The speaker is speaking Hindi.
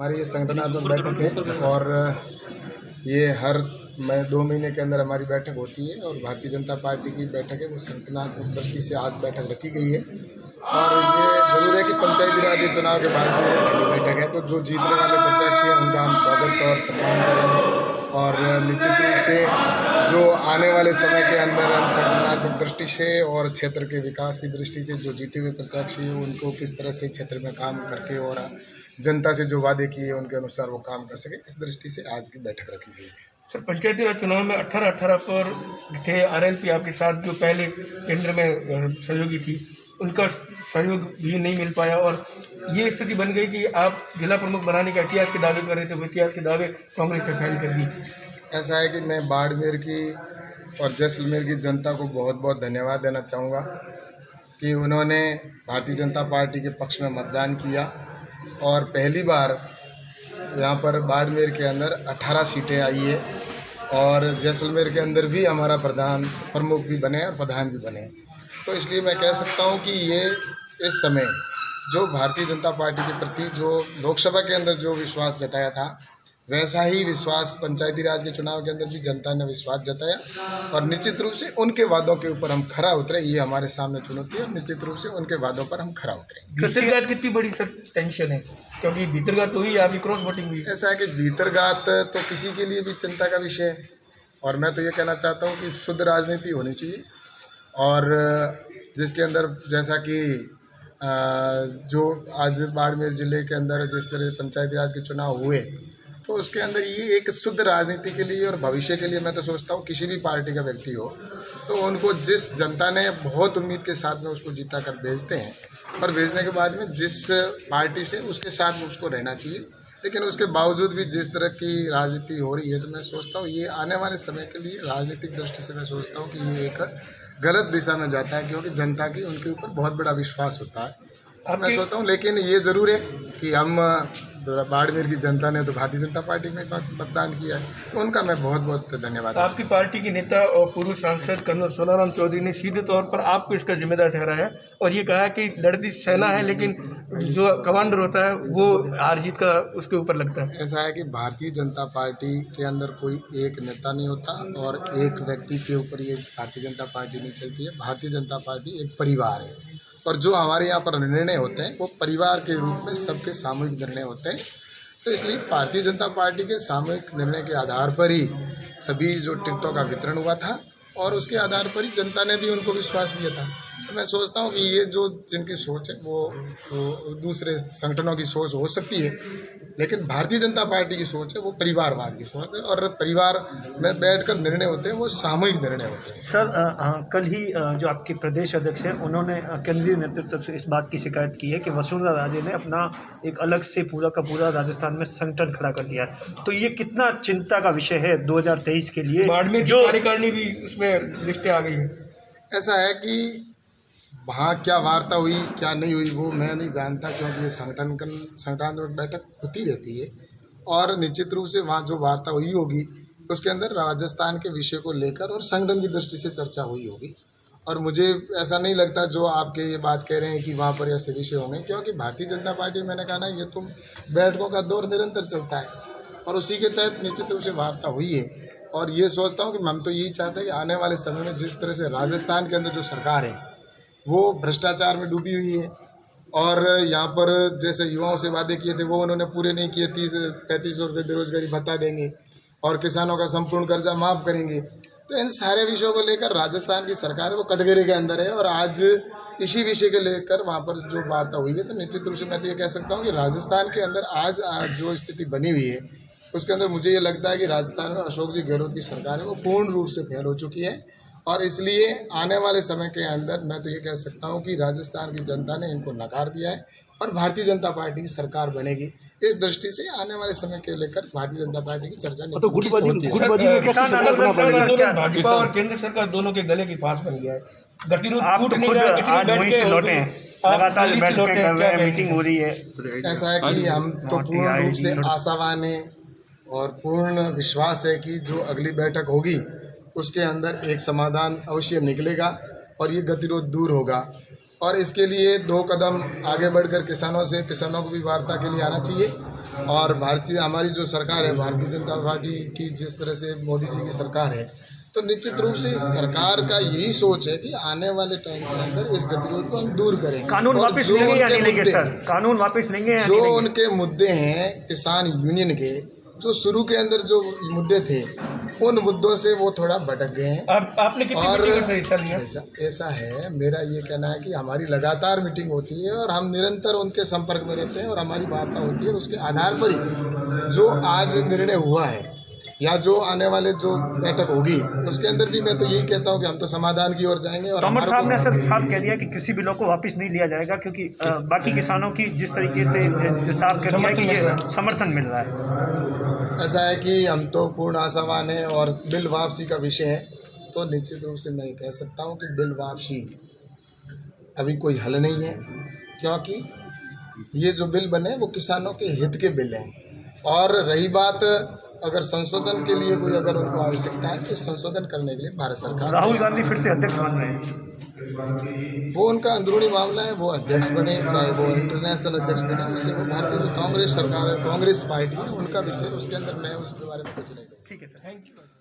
हमारी ये संगठनात्मक बैठक है और ये हर 2 महीने के अंदर हमारी बैठक होती है और भारतीय जनता पार्टी की बैठक है वो संगठनात्मक दृष्टि से आज बैठक रखी गई है। और ये जरूर है कि पंचायती राज चुनाव के बाद में पहली बैठक है, तो जो जीतने वाले प्रत्याशी हैं उनका हम स्वागत और सम्मान करेंगे और निश्चित रूप से जो आने वाले समय के अंदर हम संगठनात्मक दृष्टि से और क्षेत्र के विकास की दृष्टि से जो जीते हुए प्रत्याशी हैं उनको किस तरह से क्षेत्र में काम करके और जनता से जो वादे किए उनके अनुसार वो काम कर सके, इस दृष्टि से आज की बैठक रखी गई है। सर, पंचायती राज चुनाव में 18 पर थे आरएलपी आपके साथ, जो पहले केंद्र में सहयोगी थी, उनका सहयोग भी नहीं मिल पाया और ये स्थिति बन गई कि आप जिला प्रमुख बनाने के इतिहास के दावे कर रहे थे, वो इतिहास के दावे कांग्रेस ने फेल कर दी। ऐसा है कि मैं बाड़मेर की और जैसलमेर की जनता को बहुत बहुत धन्यवाद देना चाहूँगा कि उन्होंने भारतीय जनता पार्टी के पक्ष में मतदान किया और पहली बार यहाँ पर बाड़मेर के अंदर 18 सीटें आई है और जैसलमेर के अंदर भी हमारा प्रमुख भी बने और प्रधान भी बने। तो इसलिए मैं कह सकता हूँ कि ये इस समय जो भारतीय जनता पार्टी के प्रति जो लोकसभा के अंदर जो विश्वास जताया था, वैसा ही विश्वास पंचायती राज के चुनाव के अंदर भी जनता ने विश्वास जताया और निश्चित रूप से उनके वादों के ऊपर हम खरा उतरे। ये हमारे सामने चुनौती है, निश्चित रूप से उनके वादों पर हम खरा उतरे। भीतरघात कितनी बड़ी सर टेंशन है, क्योंकि भीतरघात तो ही आपकी क्रॉस वोटिंग हुई। ऐसा है कि भीतरघात तो किसी के लिए भी चिंता का विषय है और मैं तो ये कहना चाहता हूँ कि शुद्ध राजनीति होनी चाहिए और जिसके अंदर जैसा कि जो आज बाड़मेर जिले के अंदर जिस तरह पंचायती राज के चुनाव हुए, तो उसके अंदर ये एक शुद्ध राजनीति के लिए और भविष्य के लिए मैं तो सोचता हूँ किसी भी पार्टी का व्यक्ति हो तो उनको जिस जनता ने बहुत उम्मीद के साथ में उसको जीता कर भेजते हैं और भेजने के बाद में जिस पार्टी से उसके साथ में उसको रहना चाहिए, लेकिन उसके बावजूद भी जिस तरह की राजनीति हो रही है तो मैं सोचता हूँ ये आने वाले समय के लिए राजनीतिक दृष्टि से मैं सोचता हूँ कि ये एक गलत दिशा में जाता है, क्योंकि जनता की उनके ऊपर बहुत बड़ा विश्वास होता है। मैं सोचता हूँ, लेकिन ये ज़रूर है कि हम बाड़मेर की जनता ने तो भारतीय जनता पार्टी में मतदान किया है, तो उनका मैं बहुत बहुत धन्यवाद। आपकी पार्टी के नेता और पूर्व सांसद कर्नल सोनाराम चौधरी ने सीधे तौर पर आपको इसका जिम्मेदार ठहराया है और ये कहा कि लड़ती सेना है, लेकिन जो कमांडर होता है वो हार जीत का उसके ऊपर लगता है। ऐसा है कि भारतीय जनता पार्टी के अंदर कोई एक नेता नहीं होता और एक व्यक्ति के ऊपर ये भारतीय जनता पार्टी नहीं चलती है। भारतीय जनता पार्टी एक परिवार है और जो हमारे यहाँ पर निर्णय होते हैं वो परिवार के रूप में सबके सामूहिक निर्णय होते हैं। तो इसलिए भारतीय जनता पार्टी के सामूहिक निर्णय के आधार पर ही सभी जो टिकटों का वितरण हुआ था और उसके आधार पर ही जनता ने भी उनको विश्वास दिया था। तो मैं सोचता हूँ कि ये जो जिनकी सोच है वो दूसरे संगठनों की सोच हो सकती है, लेकिन भारतीय जनता पार्टी की सोच है वो परिवारवाद की सोच है और परिवार में बैठकर निर्णय होते हैं वो सामूहिक निर्णय होते हैं। सर, कल ही जो आपके प्रदेश अध्यक्ष हैं उन्होंने केंद्रीय नेतृत्व से इस बात की शिकायत की है कि वसुंधरा राजे ने अपना एक अलग से पूरा का पूरा राजस्थान में संगठन खड़ा कर दिया है, तो ये कितना चिंता का विषय है 2023 के लिए? बाड़मेर जो कार्यकारिणी भी उसमें लिस्टें आ गई है। ऐसा है कि वहाँ क्या वार्ता हुई क्या नहीं हुई वो मैं नहीं जानता, क्योंकि ये संगठनात्मक बैठक होती रहती है और निश्चित रूप से वहाँ जो वार्ता हुई होगी उसके अंदर राजस्थान के विषय को लेकर और संगठन की दृष्टि से चर्चा हुई होगी। और मुझे ऐसा नहीं लगता जो आपके ये बात कह रहे हैं कि वहाँ पर ऐसे विषय होंगे, क्योंकि भारतीय जनता पार्टी मैंने कहा ना ये तो बैठकों का दौर निरंतर चलता है और उसी के तहत निश्चित रूप से वार्ता हुई है। और ये सोचता हूँ कि हम तो यही चाहते हैं कि आने वाले समय में जिस तरह से राजस्थान के अंदर जो सरकार है वो भ्रष्टाचार में डूबी हुई है और यहाँ पर जैसे युवाओं से वादे किए थे वो उन्होंने पूरे नहीं किए, 30-35 रुपये बेरोजगारी भत्ता देंगे और किसानों का संपूर्ण कर्जा माफ़ करेंगे। तो इन सारे विषयों को लेकर राजस्थान की सरकार है वो कटघरे के अंदर है और आज इसी विषय के लेकर वहाँ पर जो वार्ता हुई है, तो निश्चित रूप से मैं तो ये कह सकता हूँ कि राजस्थान के अंदर आज जो स्थिति बनी हुई है उसके अंदर मुझे ये लगता है कि राजस्थान में अशोक जी गहलोत की सरकार है वो पूर्ण रूप से फेल हो चुकी है और इसलिए आने वाले समय के अंदर मैं तो ये कह सकता हूँ कि राजस्थान की जनता ने इनको नकार दिया है और भारतीय जनता पार्टी की सरकार बनेगी। इस दृष्टि से आने वाले समय के लेकर भारतीय जनता पार्टी की चर्चा तो गुटबाजी में कैसे संकल्पना बनेगी? भाजपा और केंद्र सरकार दोनों के गले की फांस बन गया है। मीटिंग हो रही है। ऐसा है कि हम तो पूर्ण रूप से आशावान हैं और पूर्ण विश्वास है कि जो अगली बैठक होगी उसके अंदर एक समाधान अवश्य निकलेगा और ये गतिरोध दूर होगा और इसके लिए 2 कदम आगे बढ़कर किसानों को भी वार्ता के लिए आना चाहिए और भारतीय हमारी जो सरकार है, भारतीय जनता पार्टी की जिस तरह से मोदी जी की सरकार है, तो निश्चित रूप से इस सरकार का यही सोच है कि आने वाले टाइम के अंदर इस गतिरोध को हम दूर करेंगे। कानून और वापस जो लेंगे या उनके नहीं लेंगे मुद्दे सर? हैं, कानून वापस लेंगे या जो नहीं लेंगे? उनके मुद्दे हैं किसान यूनियन के, जो शुरू के अंदर जो मुद्दे थे, उन मुद्दों से वो थोड़ा भटक गए हैं। आपने कितनी और मीटिंगों से हिस्सा लिया? ऐसा है, मेरा ये कहना है कि हमारी लगातार मीटिंग होती है और हम निरंतर उनके संपर्क में रहते हैं और हमारी वार्ता होती है, और उसके आधार पर ही जो आज निर्णय हुआ है या जो आने वाले जो बैठक होगी उसके अंदर भी मैं तो यही कहता हूँ कि हम तो समाधान की ओर जाएंगे। और तोमर साहब ने सर साफ कह दिया कि किसी भी लॉ को वापस नहीं लिया जाएगा, क्योंकि बाकी किसानों की जिस तरीके से जो साफ कर दिया कि ये समर्थन मिल रहा है। ऐसा है कि हम तो पूर्ण आशावान हैं और बिल वापसी का विषय है, तो निश्चित रूप से मैं कह सकता हूँ कि बिल वापसी अभी कोई हल नहीं है, क्योंकि ये जो बिल बने वो किसानों के हित के बिल हैं। और रही बात अगर संशोधन के लिए कोई अगर उनको आवश्यकता है तो संशोधन करने के लिए भारत सरकार, राहुल गांधी फिर से अध्यक्ष बन रहे हैं, वो उनका अंदरूनी मामला है, वो अध्यक्ष बने चाहे वो इंटरनेशनल अध्यक्ष बने, उससे वो भारतीय कांग्रेस सरकार है, कांग्रेस पार्टी है, उनका विषय, उसके अंदर मैं उसके बारे में कुछ नहीं कहूँगा। ठीक है सर, थैंक यू।